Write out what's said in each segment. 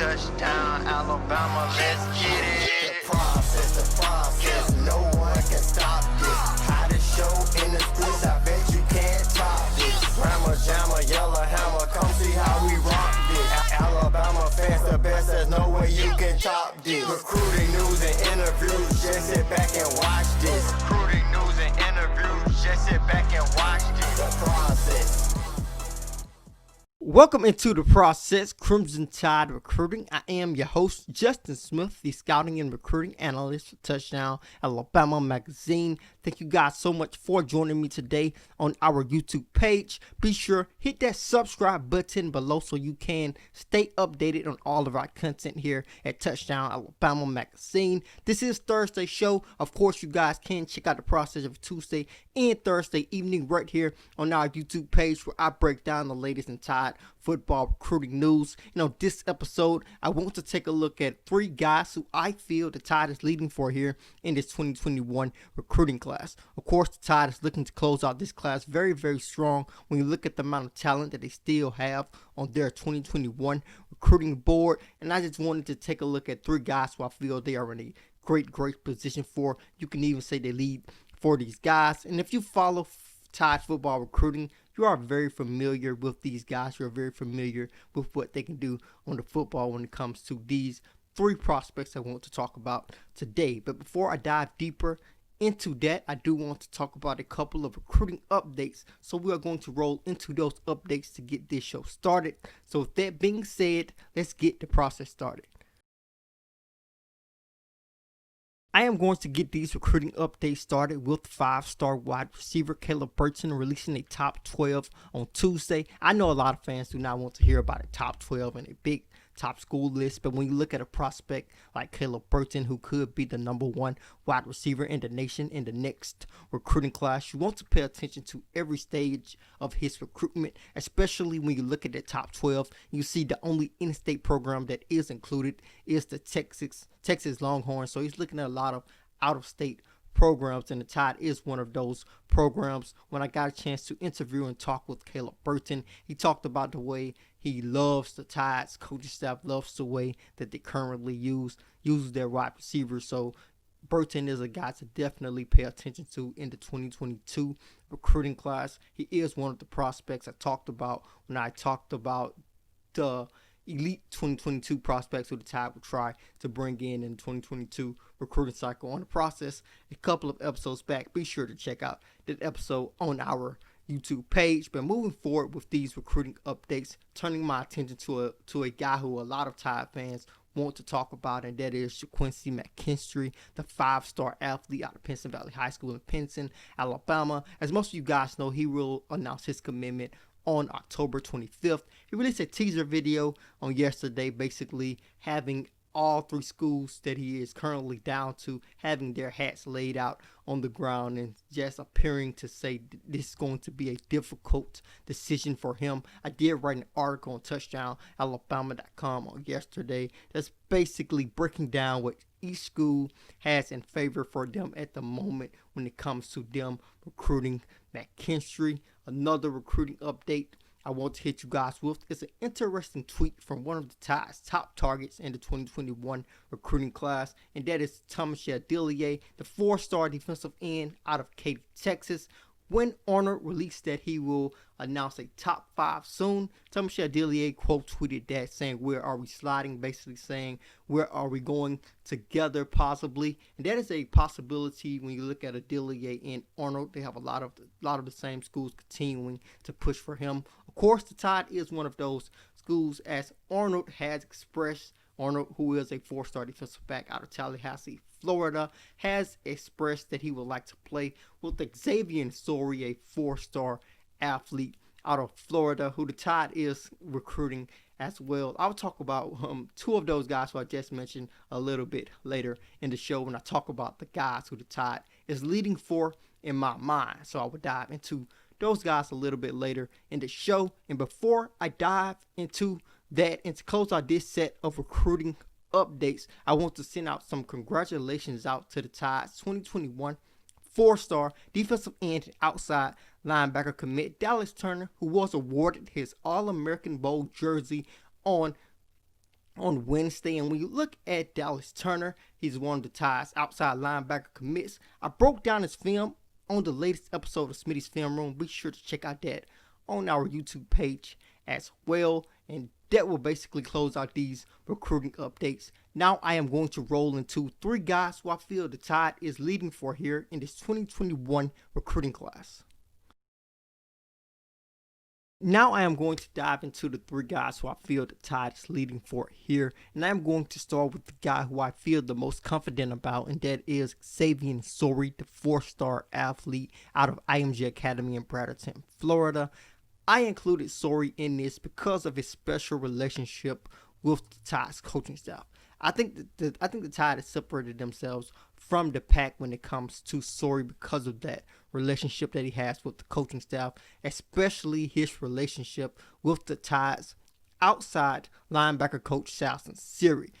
Touchdown, Alabama, let's get it. The process, no one can stop this. Hottest show in the streets, I bet you can't top this. Rammer, jammer, yellow hammer, come see how we rock this. Alabama fans the best, there's no way you can top this. Recruiting news and interviews, just sit back and watch this. Recruiting news and interviews, just sit back and watch this. The process. Welcome into the process, Crimson Tide Recruiting. I am your host, Justin Smith, the scouting and recruiting analyst for Touchdown Alabama magazine. Thank you guys so much for joining me today on our YouTube page. Be sure hit that subscribe button below so you can stay updated on all of our content here at Touchdown Alabama magazine. This is Thursday show. Of course, you guys can check out the process of Tuesday and Thursday evening right here on our YouTube page where I break down the latest in Tide football recruiting news. This episode, I want to take a look at three guys who I feel the Tide is leading for here in this 2021 recruiting class. Of course, the Tide is looking to close out this class very, very strong when you look at the amount of talent that they still have on their 2021 recruiting board. And I just wanted to take a look at three guys who I feel they are in a great position for. You can even say they lead for these guys. And if you follow Tide football recruiting, you are very familiar with these guys. You're very familiar with what they can do on the football when it comes to these three prospects I want to talk about today. But before I dive deeper into that, I do want to talk about a couple of recruiting updates. So we are going to roll into those updates to get this show started. So with that being said, let's get the process started. I am going to get these recruiting updates started with 5-star wide receiver Caleb Burton releasing a top 12 on Tuesday. I know a lot of fans do not want to hear about a top 12 and a big top school list, but when you look at a prospect like Caleb Burton, who could be the #1 wide receiver in the nation in the next recruiting class, you want to pay attention to every stage of his recruitment, especially when you look at the top 12. You see the only in-state program that is included is the Texas Longhorns, so he's looking at a lot of out-of-state programs, and the Tide is one of those programs. When I got a chance to interview and talk with Caleb Burton, he talked about the way he loves the Tide's coaching staff, loves the way that they currently use their wide receivers. So Burton is a guy to definitely pay attention to in the 2022 recruiting class. He is one of the prospects I talked about when I talked about the elite 2022 prospects who the Tide will try to bring in the 2022 recruiting cycle on the process a couple of episodes back. Be sure to check out that episode on our YouTube page. But moving forward with these recruiting updates, turning my attention to a guy who a lot of Tide fans want to talk about, and that is Quincy McKinstry, the 5-star athlete out of Pinson Valley High School in Pinson, Alabama. As most of you guys know, he will announce his commitment on October 25th. He released a teaser video on yesterday, basically having all three schools that he is currently down to having their hats laid out on the ground and just appearing to say this is going to be a difficult decision for him. I did write an article on touchdownalabama.com on yesterday that's basically breaking down what each school has in favor for them at the moment when it comes to them recruiting McKinstry. Another recruiting update I want to hit you guys with is an interesting tweet from one of the Tide's top targets in the 2021 recruiting class, and that is Thomas Adelier, the 4-star defensive end out of Katy, Texas. When Arnold released that he will announce a top 5 soon, Thomas Adelier quote tweeted that saying, "Where are we sliding?" Basically saying, where are we going together possibly? And that is a possibility when you look at Adelier and Arnold. They have a lot of the same schools continuing to push for him. Of course, the Tide is one of those schools, as Arnold has expressed. Arnold, who is a 4-star defensive back out of Tallahassee, Florida, has expressed that he would like to play with Xavier Sorey, a 4-star athlete out of Florida, who the Tide is recruiting as well. I'll talk about two of those guys who I just mentioned a little bit later in the show when I talk about the guys who the Tide is leading for in my mind. So I will dive into those guys a little bit later in the show. And before I dive into that, and to close out this set of recruiting updates, I want to send out some congratulations out to the Tide's 2021 4-star defensive end and outside linebacker commit Dallas Turner, who was awarded his All-American Bowl jersey on on Wednesday. And when you look at Dallas Turner, he's one of the Tide's outside linebacker commits. I broke down his film on the latest episode of Smitty's Film Room. Be sure to check out that on our YouTube page as well. And that will basically close out these recruiting updates. Now I am going to roll into 3 guys who I feel the Tide is leading for here in this 2021 recruiting class. Now I am going to dive into the 3 guys who I feel the Tide is leading for here. And I am going to start with the guy who I feel the most confident about, and that is Xavier Sorey, the 4-star athlete out of IMG Academy in Bradenton, Florida. I included Sorey in this because of his special relationship with the Tide's coaching staff. I think the Tide has separated themselves from the pack when it comes to Sorey because of that relationship that he has with the coaching staff, especially his relationship with the Tide's outside linebacker coach, Xavier Sorey.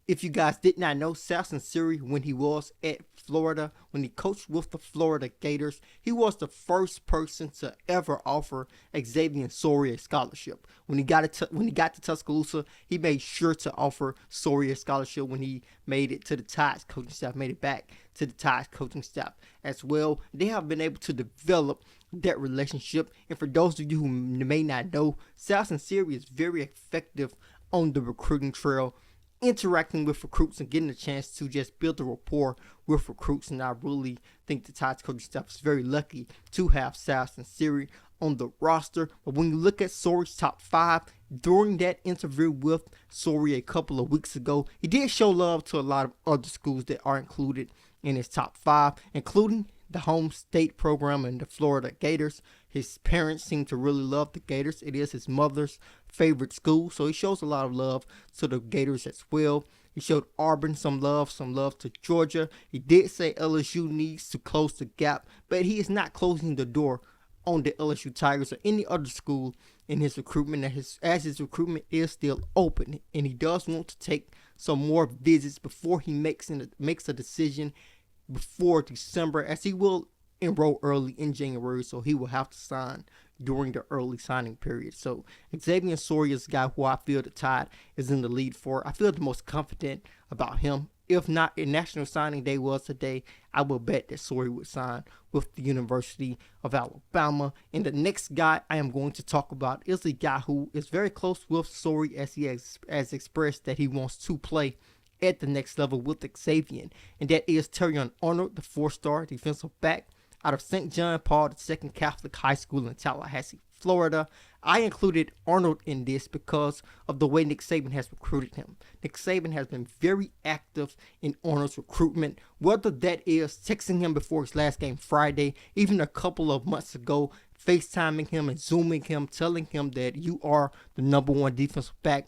If you guys did not know, Xavier Sorey, when he was at Florida, when he coached with the Florida Gators, he was the first person to ever offer Xavier Sorey a scholarship. When he got to Tuscaloosa, he made sure to offer Sorey a scholarship when he made it to the Tide's coaching staff, made it back to the Tide's coaching staff as well. They have been able to develop that relationship. And for those of you who may not know, Xavier Sorey is very effective on the recruiting trail, interacting with recruits and getting a chance to just build a rapport with recruits. And I really think the Tide's coaching staff is very lucky to have Xavier Sorey on the roster. But when you look at Sorey's top 5, during that interview with Sorey a couple of weeks ago, he did show love to a lot of other schools that are included in his top 5, including the home state program and the Florida Gators. His parents seem to really love the Gators. It is his mother's favorite school, so he shows a lot of love to the Gators as well. He showed Auburn some love to Georgia. He did say LSU needs to close the gap, but he is not closing the door on the LSU Tigers or any other school in his recruitment, as his recruitment is still open, and he does want to take some more visits before he makes a decision before December, as he will enroll early in January, so he will have to sign during the early signing period. So Xavier Sorey is the guy who I feel the Tide is in the lead for. I feel the most confident about him. If not, if National Signing Day was today, I will bet that Sorey would sign with the University of Alabama. And the next guy I am going to talk about is a guy who is very close with Sorey, as he has expressed that he wants to play at the next level with Xavier, and that is Terion Arnold, the 4-star defensive back out of St. John Paul II Catholic High School in Tallahassee, Florida. I included Arnold in this because of the way Nick Saban has recruited him. Nick Saban has been very active in Arnold's recruitment, whether that is texting him before his last game Friday, even a couple of months ago, FaceTiming him and Zooming him, telling him that you are the #1 defensive back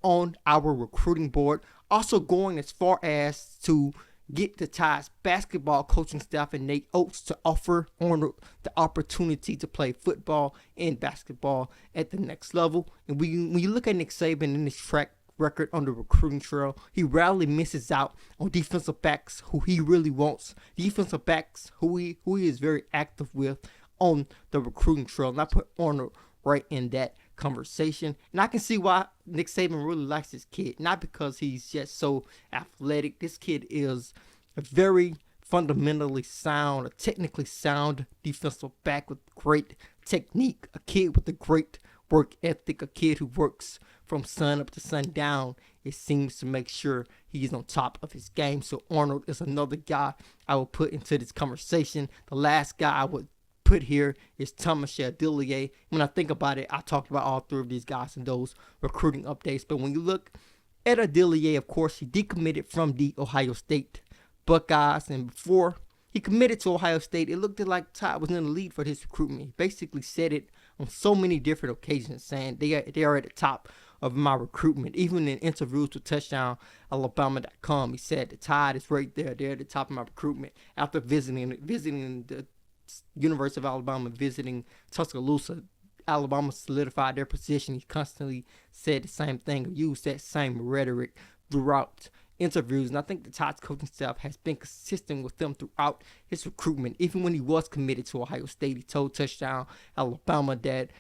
on our recruiting board. Also going as far as to get the Tide's basketball coaching staff and Nate Oates to offer Arnold the opportunity to play football and basketball at the next level. And when you look at Nick Saban in his track record on the recruiting trail, he rarely misses out on defensive backs who he really wants, defensive backs who he is very active with on the recruiting trail. And I put Arnold right in that conversation, and I can see why Nick Saban really likes this kid. Not because he's just so athletic. This kid is a very fundamentally sound, a technically sound defensive back with great technique, a kid with a great work ethic, a kid who works from sun up to sundown. It seems to make sure he's on top of his game. So Arnold is another guy I will put into this conversation. The last guy I would put here is Thomas Adelier. When I think about it, I talked about all 3 of these guys in those recruiting updates. But when you look at Adelier, of course, he decommitted from the Ohio State Buckeyes. And before he committed to Ohio State, it looked like Tide was in the lead for his recruitment. He basically said it on so many different occasions, saying they are at the top of my recruitment. Even in interviews with TouchdownAlabama.com, he said the Tide is right there. They're at the top of my recruitment after visiting the University of Alabama, visiting Tuscaloosa. Alabama solidified their position. He constantly said the same thing, used that same rhetoric throughout interviews, and I think the Tide's coaching staff has been consistent with them throughout his recruitment. Even when he was committed to Ohio State, he told Touchdown Alabama that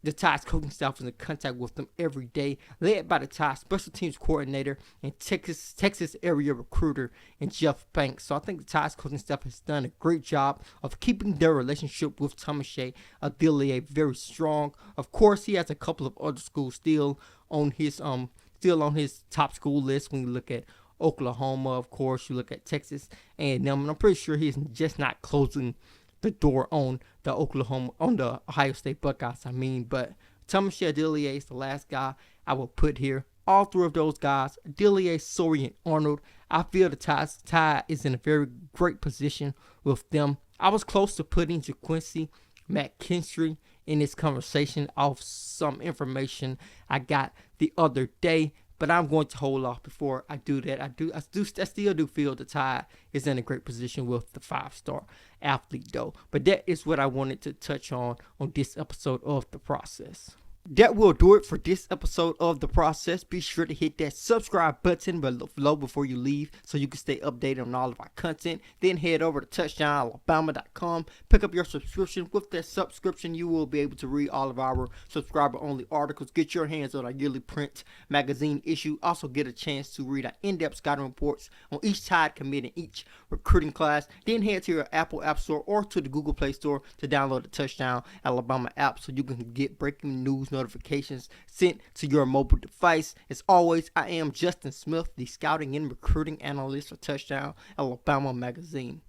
The Tide's coaching staff is in contact with them every day, led by the Tide special teams coordinator and Texas area recruiter and Jeff Banks. So I think the Tide's coaching staff has done a great job of keeping their relationship with Thomas Adelier very strong. Of course, he has a couple of other schools still on his top school list. When you look at Oklahoma, of course, you look at Texas A&M, and I'm pretty sure he's just not closing the door on the Ohio State Buckeyes. But Thomas Adelier is the last guy I will put here. All three of those guys, Adelier, Sorey, and Arnold, I feel the Tide is in a very great position with them. I was close to putting JaQuincy McKinstry in this conversation off some information I got the other day, but I'm going to hold off before I do that. I still do feel the Tide is in a great position with the 5-star athlete, though. But that is what I wanted to touch on this episode of The Process. That will do it for this episode of The Process. Be sure to hit that subscribe button below before you leave so you can stay updated on all of our content. Then head over to touchdownalabama.com. Pick up your subscription. With that subscription, you will be able to read all of our subscriber-only articles. Get your hands on our yearly print magazine issue. Also get a chance to read our in-depth scouting reports on each Tide commit in each recruiting class. Then head to your Apple App Store or to the Google Play Store to download the Touchdown Alabama app so you can get breaking news notifications sent to your mobile device. As always, I am Justin Smith, the scouting and recruiting analyst for Touchdown Alabama magazine.